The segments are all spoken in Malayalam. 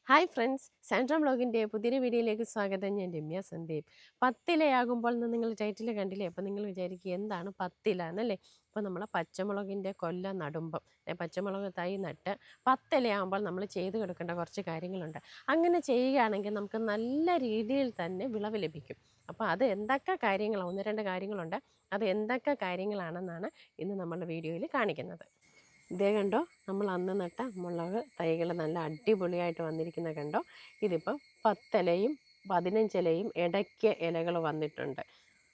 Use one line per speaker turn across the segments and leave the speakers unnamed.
ഹായ് ഫ്രണ്ട്സ്, സാൻഡ്രം വ്ളോഗിൻ്റെ പുതിയൊരു വീഡിയോയിലേക്ക് സ്വാഗതം. ഞാൻ രമ്യ സന്ദീപ്. പത്തിലയാകുമ്പോൾ നിങ്ങൾ ടൈറ്റിൽ കണ്ടില്ലേ? അപ്പോൾ നിങ്ങൾ വിചാരിക്കുക എന്താണ് പത്തില എന്നല്ലേ? അപ്പോൾ നമ്മൾ പച്ചമുളകിൻ്റെ കൊല്ല നടുമ്പം പച്ചമുളക് തൈ നട്ട് 10 നമ്മൾ ചെയ്ത് കൊടുക്കേണ്ട കുറച്ച് കാര്യങ്ങളുണ്ട്. അങ്ങനെ ചെയ്യുകയാണെങ്കിൽ നമുക്ക് നല്ല രീതിയിൽ തന്നെ വിളവ് ലഭിക്കും. അപ്പോൾ അത് എന്തൊക്കെ കാര്യങ്ങളാണ്, ഒന്ന് രണ്ട് കാര്യങ്ങളുണ്ട്. അത് എന്തൊക്കെ കാര്യങ്ങളാണെന്നാണ് ഇന്ന് നമ്മളുടെ വീഡിയോയിൽ കാണിക്കുന്നത്. ഇതേ കണ്ടോ, നമ്മൾ അന്ന് നട്ട മുളക് തൈകൾ നല്ല അടിപൊളിയായിട്ട് വന്നിരിക്കുന്നത് കണ്ടോ. ഇതിപ്പം 10 ഇലയും 15 ഇലയും ഇടയ്ക്ക് ഇലകൾ വന്നിട്ടുണ്ട്.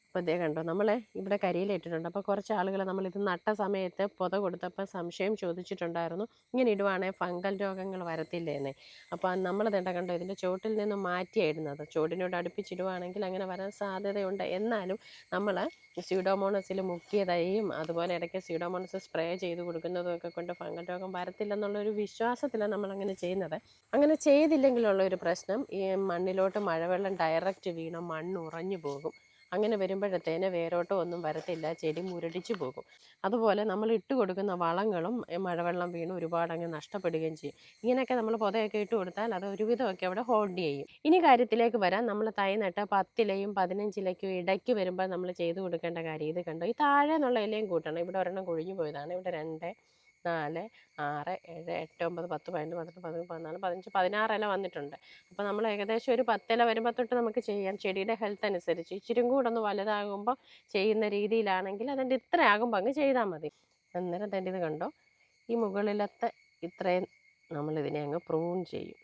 അപ്പോൾ ഇതേ കണ്ടോ, നമ്മൾ ഇവിടെ കരിയിലിട്ടിട്ടുണ്ട്. അപ്പോൾ കുറച്ച് ആളുകൾ നമ്മളിത് നട്ട സമയത്ത് പൊത കൊടുത്തപ്പോൾ സംശയം ചോദിച്ചിട്ടുണ്ടായിരുന്നു, ഇങ്ങനെ ഇടുവാണെങ്കിൽ ഫംഗൽ രോഗങ്ങൾ വരത്തില്ലേന്നേ. അപ്പോൾ നമ്മൾ ഇതേണ്ട കണ്ടോ, ഇതിൻ്റെ ചോട്ടിൽ നിന്ന് മാറ്റിയായിരുന്നത്. ചോടിനോട് അടുപ്പിച്ചിടുവാണെങ്കിൽ അങ്ങനെ വരാൻ സാധ്യതയുണ്ട്. എന്നാലും നമ്മൾ സ്യൂഡോമോണസിൽ മുക്കിയതായും അതുപോലെ ഇടയ്ക്ക് സ്യൂഡോമോണസ് സ്പ്രേ ചെയ്ത് കൊടുക്കുന്നതും ഒക്കെ കൊണ്ട് ഫംഗൽ രോഗം വരത്തില്ലെന്നുള്ളൊരു വിശ്വാസത്തിലാണ് നമ്മളങ്ങനെ ചെയ്യുന്നത്. അങ്ങനെ ചെയ്തില്ലെങ്കിലുള്ള ഒരു പ്രശ്നം, ഈ മണ്ണിലോട്ട് മഴവെള്ളം ഡയറക്റ്റ് വീണ മണ്ണ് ഉറഞ്ഞു പോകും. അങ്ങനെ വരുമ്പോഴത്തേന് വേരോട്ടം ഒന്നും വരത്തില്ല, ചെടി മുരടിച്ചു പോകും. അതുപോലെ നമ്മൾ ഇട്ട് കൊടുക്കുന്ന വളങ്ങളും മഴവെള്ളം വീണ് ഒരുപാട് അങ്ങ് നഷ്ടപ്പെടുകയും ചെയ്യും. ഇങ്ങനെയൊക്കെ നമ്മൾ പൊതയൊക്കെ ഇട്ട് കൊടുത്താൽ അത് ഒരുവിധമൊക്കെ അവിടെ ഹോൾഡ് ചെയ്യും. ഇനി കാര്യത്തിലേക്ക് വരാം. നമ്മൾ തൈ നട്ട 10 ഇലയും 15 ഇലയ്ക്കും ഇടയ്ക്ക് വരുമ്പോൾ നമ്മൾ ചെയ്ത് കൊടുക്കേണ്ട കാര്യം ഇത് കണ്ടോ. ഈ താഴെ നിന്നുള്ള ഇലയും കൂട്ടണം. ഇവിടെ ഒരെണ്ണം കൊഴിഞ്ഞു പോയതാണ്. ഇവിടെ 2, 4, 6, 7, 8, 9, 10, 11, 12, 13, 14, 15, 16 ഇല വന്നിട്ടുണ്ട്. അപ്പോൾ നമ്മൾ ഏകദേശം ഒരു 10 ഇല വരുമ്പോൾ തൊട്ട് നമുക്ക് ചെയ്യാം. ചെടിയുടെ ഹെൽത്ത് അനുസരിച്ച് ഇച്ചിരി കൂടെ ഒന്ന് വലുതാകുമ്പോൾ ചെയ്യുന്ന രീതിയിലാണെങ്കിൽ അതിൻ്റെ ഇത്ര ആകുമ്പോൾ അങ്ങ് ചെയ്താൽ മതി. അന്നേരം തന്നെ ഇത് കണ്ടോ, ഈ മുകളിലത്തെ ഇത്രയും നമ്മളിതിനെ അങ്ങ് പ്രൂൺ ചെയ്യും.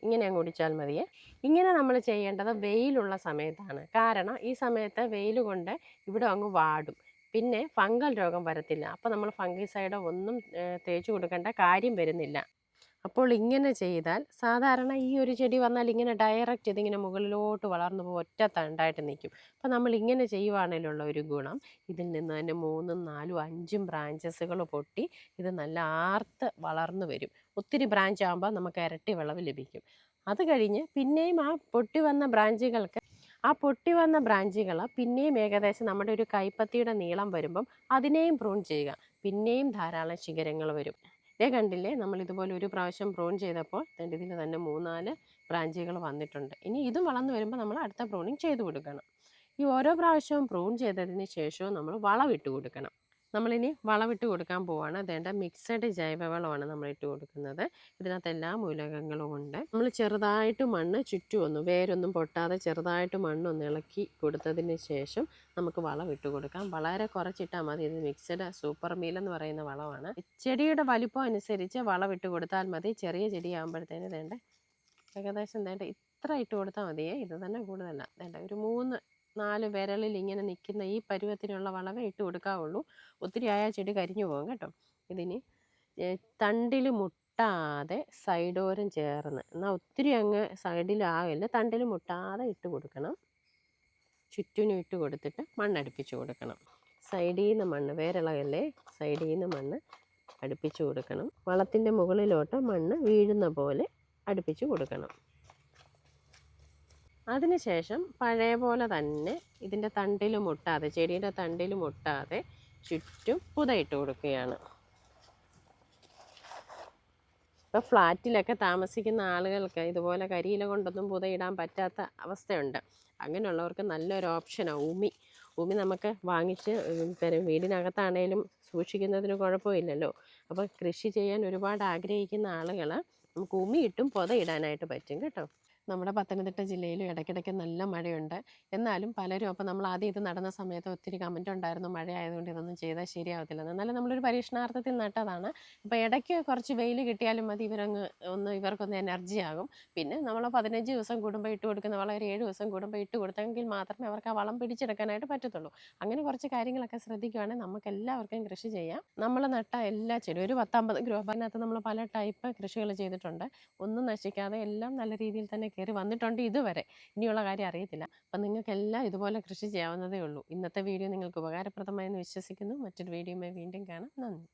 ഇങ്ങനെ അങ്ങ് ഒടിച്ചാൽ മതിയേ. ഇങ്ങനെ നമ്മൾ ചെയ്യേണ്ടത് വെയിലുള്ള സമയത്താണ്. കാരണം ഈ സമയത്ത് വെയിൽ കൊണ്ട് ഇവിടെ അങ്ങ് വാടും. പിന്നെ ഫംഗൽ രോഗം വരത്തില്ല. അപ്പോൾ നമ്മൾ ഫംഗിസൈഡോ ഒന്നും തേച്ച് കൊടുക്കേണ്ട കാര്യം വരുന്നില്ല. അപ്പോൾ ഇങ്ങനെ ചെയ്താൽ സാധാരണ ഈ ഒരു ചെടി വന്നാൽ ഇങ്ങനെ ഡയറക്റ്റ് ഇതിങ്ങനെ മുകളിലോട്ട് വളർന്നു പോകും, ഒറ്റ തണ്ടായിട്ട് നിൽക്കും. അപ്പോൾ നമ്മൾ ഇങ്ങനെ ചെയ്യുവാണെങ്കിലുള്ള ഒരു ഗുണം, ഇതിൽ നിന്ന് തന്നെ 3, 4, 5 ബ്രാഞ്ചസുകൾ പൊട്ടി ഇത് നല്ല ആർത്ത് വളർന്നു വരും. ഒത്തിരി ബ്രാഞ്ച് ആകുമ്പോൾ നമുക്ക് ഇരട്ടി വിളവ് ലഭിക്കും. അത് കഴിഞ്ഞ് പിന്നെയും ആ പൊട്ടി വന്ന ബ്രാഞ്ചുകൾ പിന്നെയും ഏകദേശം നമ്മുടെ ഒരു കൈപ്പത്തിയുടെ നീളം വരുമ്പം അതിനെയും പ്രൂൺ ചെയ്യുക. പിന്നെയും ധാരാളം ശിഖരങ്ങൾ വരും. കണ്ടില്ലേ, നമ്മൾ ഇതുപോലെ ഒരു പ്രാവശ്യം പ്രൂൺ ചെയ്തപ്പോൾ ഇതിന് തന്നെ 3, 4 ബ്രാഞ്ചുകൾ വന്നിട്ടുണ്ട്. ഇനി ഇതും വളർന്നു വരുമ്പോൾ നമ്മൾ അടുത്ത പ്രൂണിങ് ചെയ്ത് കൊടുക്കണം. ഈ ഓരോ പ്രാവശ്യവും പ്രൂൺ ചെയ്തതിന് ശേഷവും നമ്മൾ വളമിട്ട് കൊടുക്കണം. നമ്മളിനി വളമിട്ട് കൊടുക്കാൻ പോവാണ്. അതേണ്ട മിക്സഡ് ജൈവവളമാണ് നമ്മൾ ഇട്ട് കൊടുക്കുന്നത്. ഇതിനകത്ത് എല്ലാ മൂലകങ്ങളും ഉണ്ട്. നമ്മൾ ചെറുതായിട്ട് മണ്ണ് ചുറ്റുമൊന്നും വേരൊന്നും പൊട്ടാതെ ചെറുതായിട്ട് മണ്ണൊന്ന് ഇളക്കി കൊടുത്തതിന് ശേഷം നമുക്ക് വളം ഇട്ട് കൊടുക്കാം. വളരെ കുറച്ചിട്ടാൽ മതി. ഇത് മിക്സഡ് സൂപ്പർ മീൽ എന്ന് പറയുന്ന വളമാണ്. ചെടിയുടെ വലിപ്പം അനുസരിച്ച് വളം ഇട്ട് കൊടുത്താൽ മതി. ചെറിയ ചെടിയാകുമ്പോഴത്തേന് വേണ്ട ഏകദേശം ഇത്ര ഇട്ട് കൊടുത്താൽ മതിയേ. ഇത് തന്നെ കൂടുതലല്ല. ഒരു 3, 4 വിരലിൽ ഇങ്ങനെ നിൽക്കുന്ന ഈ പരുവത്തിനുള്ള വളമേ ഇട്ട് കൊടുക്കാവുള്ളൂ. ഒത്തിരി ആയാൽ ചെടി കരിഞ്ഞു പോകും കേട്ടോ. ഇതിന് തണ്ടിൽ മുട്ടാതെ സൈഡോരം ചേർന്ന്, എന്നാൽ ഒത്തിരി അങ്ങ് സൈഡിലാകില്ല, തണ്ടിൽ മുട്ടാതെ ഇട്ട് കൊടുക്കണം. ചുറ്റിനും ഇട്ട് കൊടുത്തിട്ട് മണ്ണടുപ്പിച്ച് കൊടുക്കണം. സൈഡിൽ നിന്ന് മണ്ണ്, വേരിളകല്ലേ, സൈഡിൽ നിന്ന് മണ്ണ് അടുപ്പിച്ച് കൊടുക്കണം. വളത്തിൻ്റെ മുകളിലോട്ട് മണ്ണ് വീഴുന്ന പോലെ അടുപ്പിച്ച് കൊടുക്കണം. അതിനുശേഷം പഴയ പോലെ തന്നെ ഇതിൻ്റെ തണ്ടിൽ മുട്ടാതെ, ചെടിയുടെ തണ്ടിൽ മുട്ടാതെ ചുറ്റും പുതയിട്ട് കൊടുക്കുകയാണ്. ഇപ്പോൾ ഫ്ലാറ്റിലൊക്കെ താമസിക്കുന്ന ആളുകൾക്ക് ഇതുപോലെ കരിയില കൊണ്ടൊന്നും പുതയിടാൻ പറ്റാത്ത അവസ്ഥയുണ്ട്. അങ്ങനെയുള്ളവർക്ക് നല്ലൊരു ഓപ്ഷനാണ് ഉമി നമുക്ക് വാങ്ങിച്ച് തരും. വീടിനകത്താണേലും സൂക്ഷിക്കുന്നതിന് കുഴപ്പമില്ലല്ലോ. അപ്പോൾ കൃഷി ചെയ്യാൻ ഒരുപാട് ആഗ്രഹിക്കുന്ന ആളുകൾ നമുക്ക് ഉമിയിട്ടും പുതയിടാനായിട്ട് പറ്റും കേട്ടോ. നമ്മുടെ പത്തനംതിട്ട ജില്ലയിലും ഇടയ്ക്കിടയ്ക്ക് നല്ല മഴയുണ്ട്. എന്നാലും പലരും, അപ്പോൾ നമ്മൾ ആദ്യം ഇത് നടന്ന സമയത്ത് ഒത്തിരി കമൻ്റ് ഉണ്ടായിരുന്നു, മഴ ആയതുകൊണ്ട് ഇതൊന്നും ചെയ്താൽ ശരിയാവത്തില്ലെന്ന്. എന്നാലും നമ്മളൊരു പരീക്ഷണാർത്ഥത്തിൽ നട്ടതാണ്. അപ്പോൾ ഇടയ്ക്ക് കുറച്ച് വെയിൽ കിട്ടിയാലും മതി, ഇവർക്കൊന്ന് എനർജി ആകും. പിന്നെ നമ്മൾ 15 ദിവസം കൂടുമ്പോൾ ഇട്ട് കൊടുക്കുന്ന വളം 7 ദിവസം കൂടുമ്പോൾ ഇട്ട് കൊടുത്തെങ്കിൽ മാത്രമേ അവർക്ക് ആ വളം പിടിച്ചെടുക്കാനായിട്ട് പറ്റത്തുള്ളൂ. അങ്ങനെ കുറച്ച് കാര്യങ്ങളൊക്കെ ശ്രദ്ധിക്കുകയാണെങ്കിൽ നമുക്ക് എല്ലാവർക്കും കൃഷി ചെയ്യാം. നമ്മൾ നട്ട എല്ലാ ചെടിയും ഒരു 10-50 ഗ്രോ ബാഗിനകത്ത് നമ്മൾ പല ടൈപ്പ് കൃഷികൾ ചെയ്തിട്ടുണ്ട്. ഒന്നും നശിക്കാതെ എല്ലാം നല്ല രീതിയിൽ തന്നെ കയറി വന്നിട്ടുണ്ട് ഇതുവരെ. ഇനിയുള്ള കാര്യം അറിയത്തില്ല. അപ്പം നിങ്ങൾക്കെല്ലാം ഇതുപോലെ കൃഷി ചെയ്യാവുന്നതേ ഉള്ളൂ. ഇന്നത്തെ വീഡിയോ നിങ്ങൾക്ക് ഉപകാരപ്രദമായെന്ന് വിശ്വസിക്കുന്നു. മറ്റൊരു വീഡിയോയുമായി വീണ്ടും കാണാം. നന്ദി.